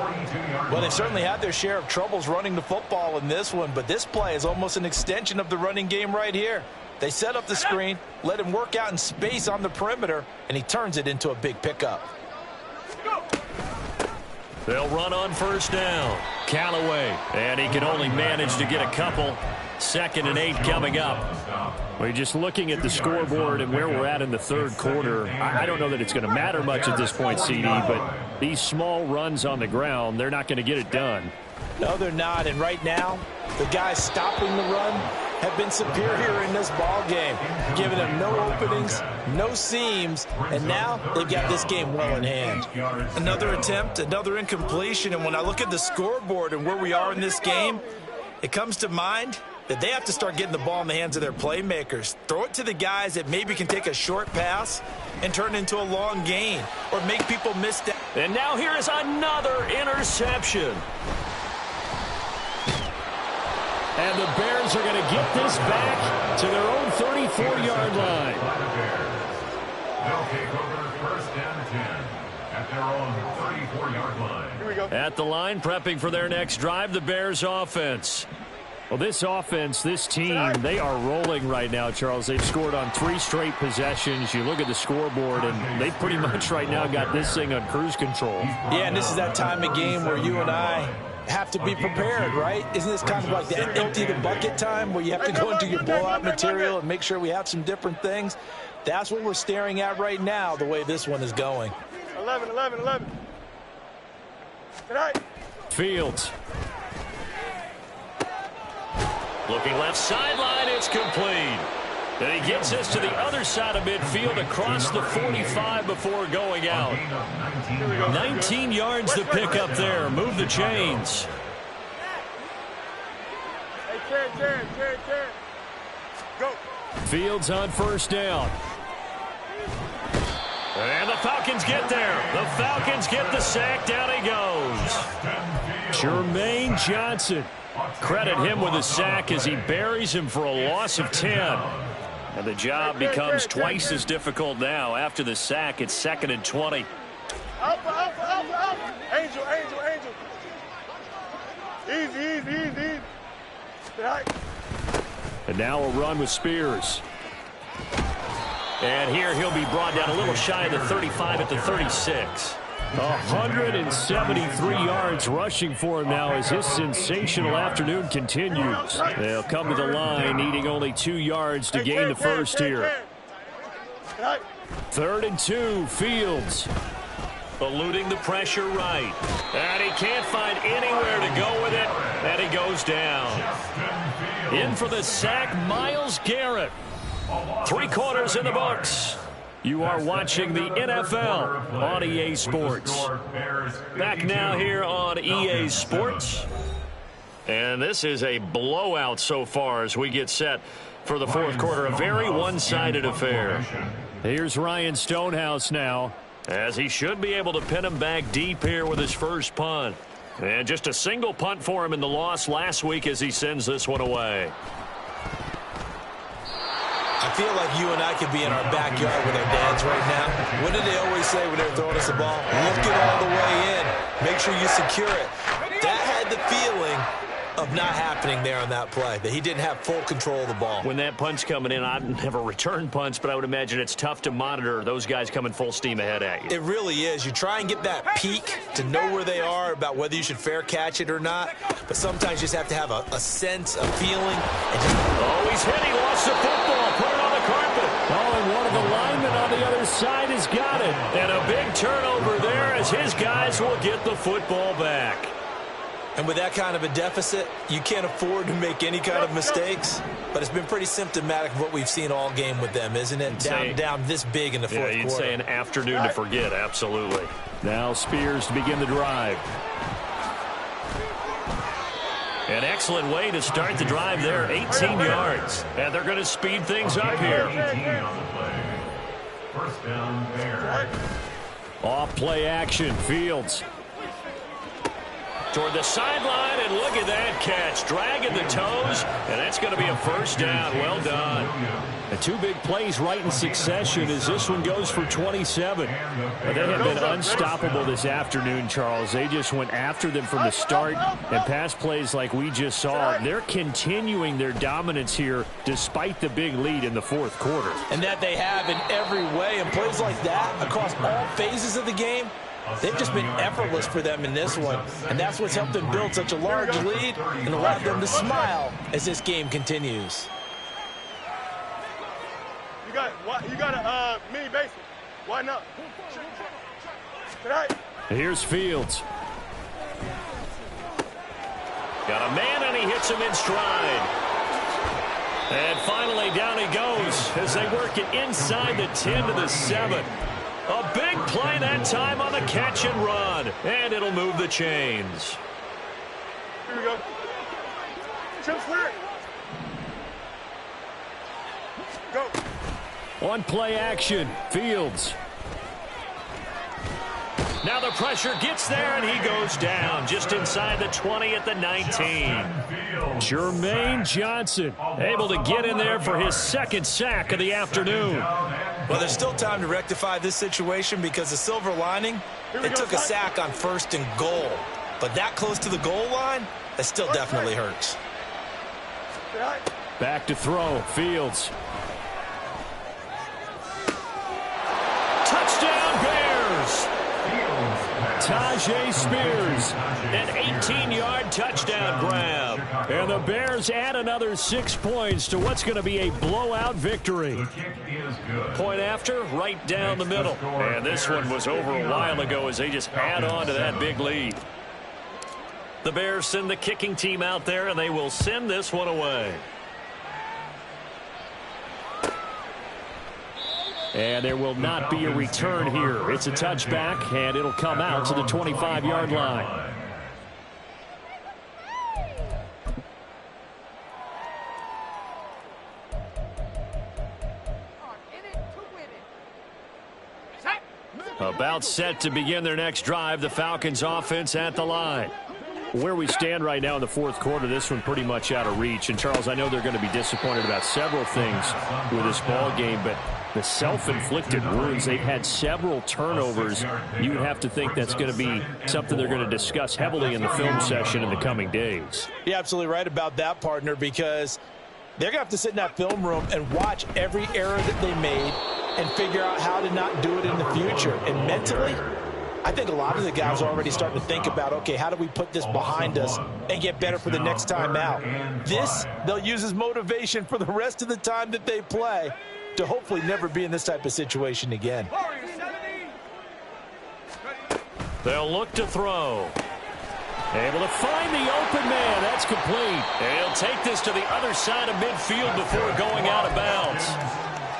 Speaker 8: Well, they certainly had their share of troubles running the football in this one, but this play is almost an extension of the running game right here. They set up the screen, let him work out in space on the perimeter, and he turns it into a big pickup.
Speaker 5: They'll run on 1st down. Callaway, and he can only manage to get a couple. 2nd and 8 coming up. We're just looking at the scoreboard and where we're at in the third quarter. I don't know that it's going to matter much at this point, CD, but these small runs on the ground, they're not going to get it done.
Speaker 8: No, they're not. And right now, the guys stopping the run have been superior in this ball game, giving them no openings, no seams, and now they've got this game well in hand. Another attempt, another incompletion, and when I look at the scoreboard and where we are in this game, it comes to mind that they have to start getting the ball in the hands of their playmakers. Throw it to the guys that maybe can take a short pass and turn it into a long gain or make people miss that.
Speaker 5: And now here is another interception. And the Bears are going to get this back to their own 34-yard line.
Speaker 6: They'll take over first and 10 at their own 34-yard line.
Speaker 7: Here we go.
Speaker 5: At the line, prepping for their next drive, the Bears offense. Well, this offense, this team, they are rolling right now, Charles. They've scored on 3 straight possessions. You look at the scoreboard, and they pretty much right now got this thing on cruise control.
Speaker 8: Yeah, and this is that time of game where you and I have to be prepared, right? Isn't this kind of like that empty the bucket time where you have to go into your blowout material and make sure we have some different things? That's what we're staring at right now, the way this one is going.
Speaker 7: 11. Tonight.
Speaker 5: Fields. Looking left sideline, it's complete. And he gets us to the other side of midfield across the 45 before going out. 19 yards to pick up there. Move the chains.
Speaker 7: Hey, Ken. Go.
Speaker 5: Fields on first down. And the Falcons get there. The Falcons get the sack. Down he goes. Jermaine Johnson. Credit him with a sack as he buries him for a loss of 10. And the job becomes twice as difficult now. After the sack, it's 2nd and 20.
Speaker 7: Alpha. Angel. Easy. Tonight.
Speaker 5: And now a run with Spears. And here he'll be brought down a little shy of the 35 at the 36. 173 yards rushing for him now as his sensational afternoon continues. They'll come to the line, needing only 2 yards to gain the first here. 3rd and 2, Fields. Eluding the pressure right. And he can't find anywhere to go with it. And he goes down. In for the sack, Myles Garrett. 3 quarters in the books. You are watching the NFL on EA Sports. Back now here on EA Sports. And this is a blowout so far as we get set for the 4th quarter. A very one-sided affair. Here's Ryan Stonehouse now, as he should be able to pin him back deep here with his first punt. And just a single punt for him in the loss last week as he sends this one away.
Speaker 8: I feel like you and I could be in our backyard with our dads right now. What did they always say when they were throwing us the ball? Lift it all the way in. Make sure you secure it. That had the feeling of not happening there on that play, that he didn't have full control of the ball.
Speaker 5: When that punch coming in, I'd never return punts, but I would imagine it's tough to monitor those guys coming full steam ahead at you.
Speaker 8: It really is. You try and get that peek to know where they are, about whether you should fair catch it or not, but sometimes you just have to have a sense, a feeling. And just...
Speaker 5: Oh, he's hit. He lost the football. Put it on the carpet. Oh, and one of the linemen on the other side has got it. And a big turnover there as his guys will get the football back.
Speaker 8: And with that kind of a deficit, you can't afford to make any kind of mistakes. But it's been pretty symptomatic of what we've seen all game with them, isn't it? Down this big in the 4th quarter.
Speaker 5: You'd say an afternoon to forget, absolutely. Now Spears to begin the drive. An excellent way to start the drive there, 18 yards. And they're going to speed things up here.
Speaker 6: 18 on the play. First down there.
Speaker 5: Off play action, Fields. Toward the sideline, and look at that catch. Dragging the toes, and that's going to be a first down. Well done. And 2 big plays right in succession as this one goes for 27. But they have been unstoppable this afternoon, Charles. They just went after them from the start, and pass plays like we just saw. They're continuing their dominance here despite the big lead in the 4th quarter.
Speaker 8: And that they have in every way. And plays like that across all phases of the game, they've just been effortless for them in this one. And that's what's helped them build such a large lead and allowed them to smile as this game continues.
Speaker 7: You got a mini basic. Why not? Tonight.
Speaker 5: Here's Fields. Got a man, and he hits him in stride. And finally, down he goes as they work it inside the 10 to the 7. A big play that time on the catch and run. And it'll move the chains.
Speaker 7: Here we go. Chip clear. Go.
Speaker 5: On play action, Fields. Now the pressure gets there, and he goes down just inside the 20 at the 19. Jermaine Johnson able to get in there for his second sack of the afternoon.
Speaker 8: Well, there's still time to rectify this situation because the silver lining, it took a sack on 1st and goal. But that close to the goal line, that still definitely hurts.
Speaker 5: Back to throw, Fields. Touchdown Bears! Tajay Spears, an 18-yard touchdown grab. And the Bears add another 6 points to what's going to be a blowout victory. Point after, right down the middle. And this one was over a while ago as they just add on to that big lead. The Bears send the kicking team out there, and they will send this one away. And there will not be a return here. It's a touchback, and it'll come out to the 25-yard line. About set to begin their next drive, the Falcons offense at the line. Where we stand right now in the fourth quarter, this one pretty much out of reach. And, Charles, I know they're going to be disappointed about several things with this ball game, but the self-inflicted wounds, they've had several turnovers. You would have to think that's going to be something they're going to discuss heavily in the film session in the coming days.
Speaker 8: You're absolutely right about that, partner, because they're going to have to sit in that film room and watch every error that they made and figure out how to not do it in the future. And mentally, I think a lot of the guys are already starting to think about, okay, how do we put this behind us and get better for the next time out? This, they'll use as motivation for the rest of the time that they play to hopefully never be in this type of situation again.
Speaker 5: They'll look to throw. Able to find the open man. That's complete. And he'll take this to the other side of midfield before going out of bounds.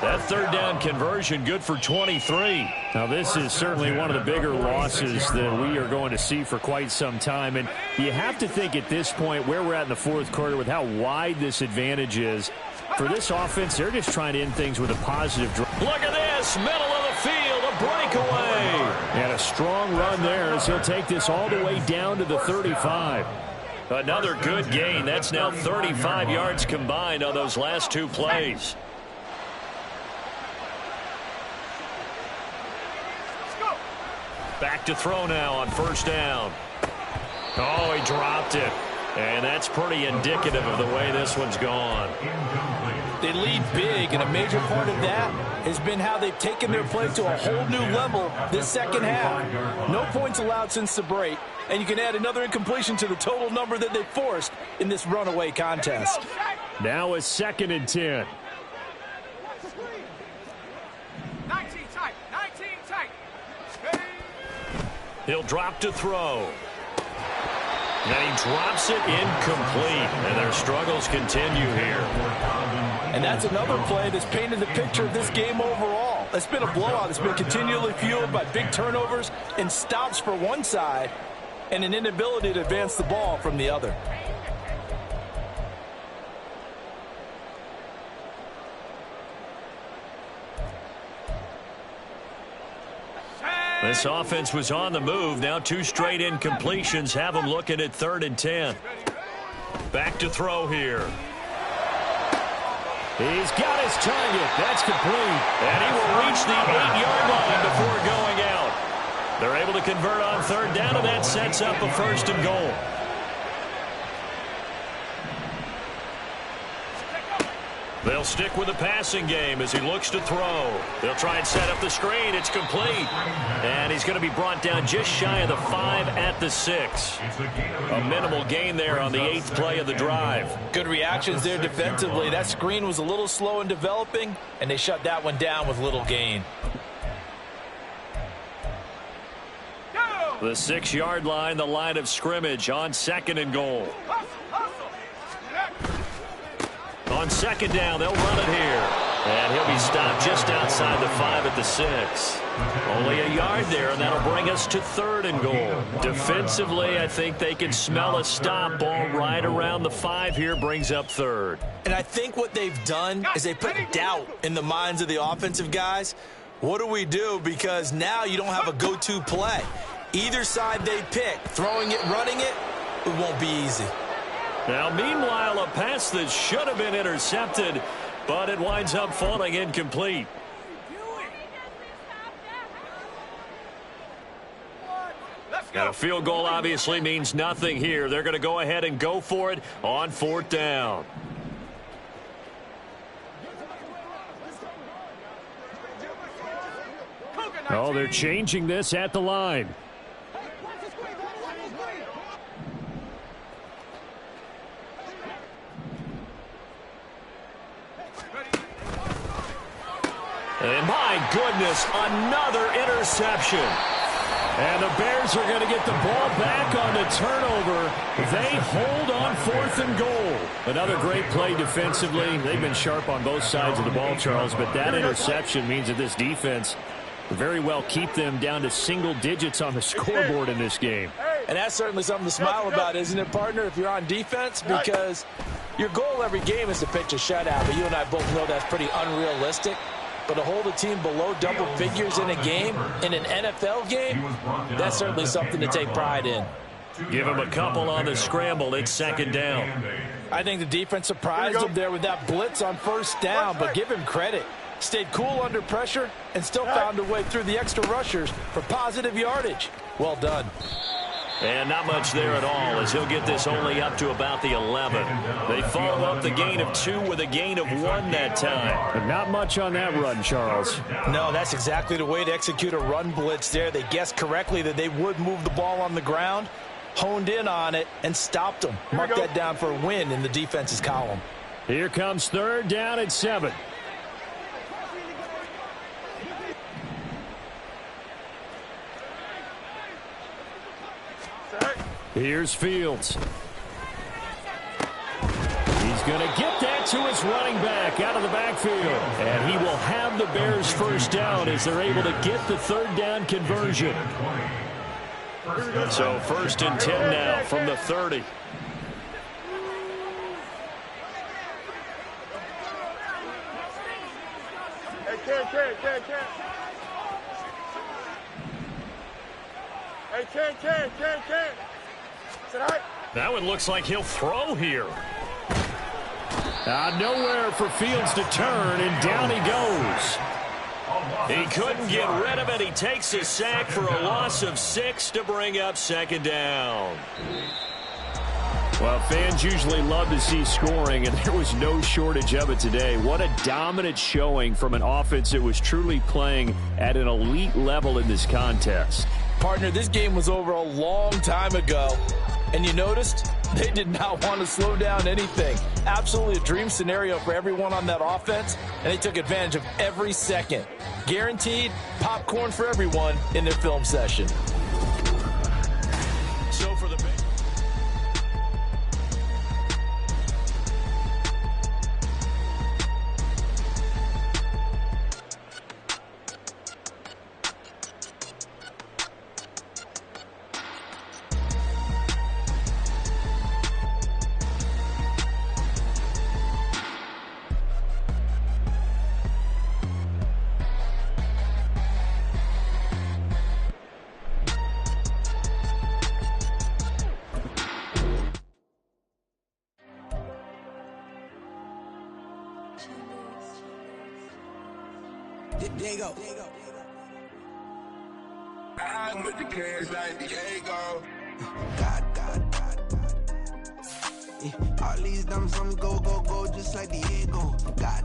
Speaker 5: That third down conversion good for 23. Now this is certainly one of the bigger losses that we are going to see for quite some time. And you have to think at this point where we're at in the fourth quarter with how wide this advantage is. For this offense, they're just trying to end things with a positive drive. Look at this, middle of the field, a breakaway. And a strong run there as he'll take this all the way down to the 35. Another good gain. That's now 35 yards combined on those last two plays. Back to throw now on first down. Oh, he dropped it. And that's pretty indicative of the way this one's gone.
Speaker 8: They lead big, and a major part of that has been how they've taken their play to a whole new level this second half. No points allowed since the break, and you can add another incompletion to the total number that they forced in this runaway contest.
Speaker 5: Now a 2nd and 10.
Speaker 9: 19 tight, 19 tight.
Speaker 5: He'll drop to throw. And he drops it incomplete. And their struggles continue here.
Speaker 8: And that's another play that's painted the picture of this game overall. It's been a blowout. It's been continually fueled by big turnovers and stops for one side and an inability to advance the ball from the other.
Speaker 5: This offense was on the move. Now 2 straight incompletions have them looking at 3rd and 10. Back to throw here. He's got his target. That's complete. And he will reach the 8-yard line before going out. They're able to convert on 3rd down, and that sets up a 1st and goal. They'll stick with the passing game as he looks to throw. They'll try and set up the screen. It's complete. And he's going to be brought down just shy of the 5 at the 6. A minimal gain there on the 8th play of the drive.
Speaker 8: Good reactions there defensively. That screen was a little slow in developing, and they shut that one down with little gain.
Speaker 5: The 6-yard line, the line of scrimmage on 2nd and goal. On 2nd down, they'll run it here. And he'll be stopped just outside the 5 at the 6. Only a yard there, and that'll bring us to 3rd and goal. Defensively, I think they can smell a stop. Ball right around the 5 here brings up 3rd.
Speaker 8: And I think what they've done is they put doubt in the minds of the offensive guys. What do we do? Because now you don't have a go-to play. Either side they pick, throwing it, running it, it won't be easy.
Speaker 5: Now, meanwhile, a pass that should have been intercepted, but it winds up falling incomplete. Now, a field goal obviously means nothing here. They're going to go ahead and go for it on 4th down. Oh, they're changing this at the line. And my goodness, another interception. And the Bears are going to get the ball back on the turnover. They hold on 4th and goal. Another great play defensively. They've been sharp on both sides of the ball, Charles, but that interception means that this defense will very well keep them down to single digits on the scoreboard in this game.
Speaker 8: And that's certainly something to smile about, isn't it, partner, if you're on defense? Because your goal every game is to pitch a shutout, but you and I both know that's pretty unrealistic. But to hold a team below double figures in a game, in an NFL game, that's certainly something to take pride in.
Speaker 5: Give him a couple on the scramble. It's 2nd down.
Speaker 8: I think the defense surprised him there with that blitz on 1st down, but give him credit. Stayed cool under pressure and still found a way through the extra rushers for positive yardage. Well done.
Speaker 5: And not much there at all, as he'll get this only up to about the 11. They follow up the gain of 2 with a gain of 1 that time. But not much on that run, Charles.
Speaker 8: No, that's exactly the way to execute a run blitz there. They guessed correctly that they would move the ball on the ground, honed in on it, and stopped them. Mark that down for a win in the defense's column.
Speaker 5: Here comes 3rd down at 7. Here's Fields. He's going to get that to his running back out of the backfield. And he will have the Bears 1st down as they're able to get the 3rd down conversion. So 1st and 10 now from the 30. That one looks like he'll throw here. Nowhere for Fields to turn, and down he goes. He couldn't get rid of it. He takes a sack for a loss of 6 to bring up 2nd down. Well, fans usually love to see scoring, and there was no shortage of it today. What a dominant showing from an offense that was truly playing at an elite level in this contest.
Speaker 8: Partner, this game was over a long time ago, and you noticed they did not want to slow down anything. Absolutely a dream scenario for everyone on that offense, and they took advantage of every second. Guaranteed popcorn for everyone in their film session. So for the
Speaker 1: Diego. I'm with the cash like Diego. God. Yeah, all these dumps on me go, just like Diego. God.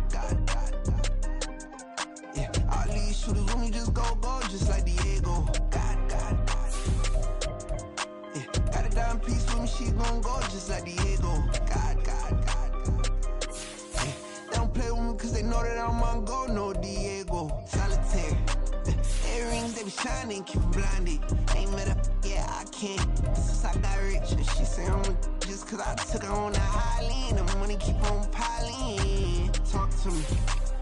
Speaker 1: Yeah, all these shooters with me just go, just like Diego. God. Yeah, got a dime piece with me, she gon' go just like Diego. God. Yeah, they don't play with me cause they know that I'm on go, no Diego. Solitaire. Earrings, they be shining, keep blinded. Ain't met up, yeah, I can't. Since I got rich, she say I'm just cause I took her on the island. The money keep on piling. Talk to me,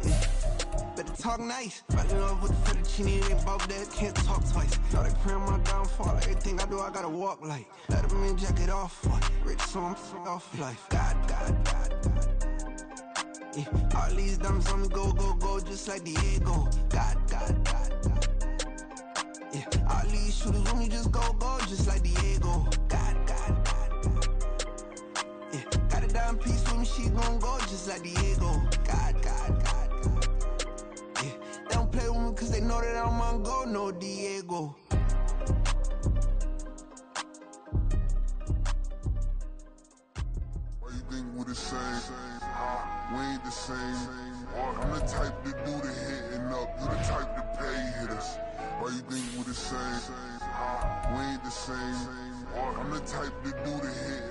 Speaker 1: yeah. Better talk nice. Running up with the fettuccine, they both that can't talk twice. Know they pray on my downfall. Everything I do, I gotta walk like. Let them in, jacket off. Rich, so I'm off life. God. Yeah, all these dumps on me go, just like Diego. God. Yeah, all these shooters when we just go, just like Diego. God. Yeah, got a dime piece with me, she gon' go just like Diego. God. Yeah, they don't play with me cause they know that I'm on go, no Diego.
Speaker 10: Why you think we the same? We ain't the same. I'm the type to do the hitting up, you the type to pay hitters. Why you think we the same? We ain't the same. I'm the type to do the hitting.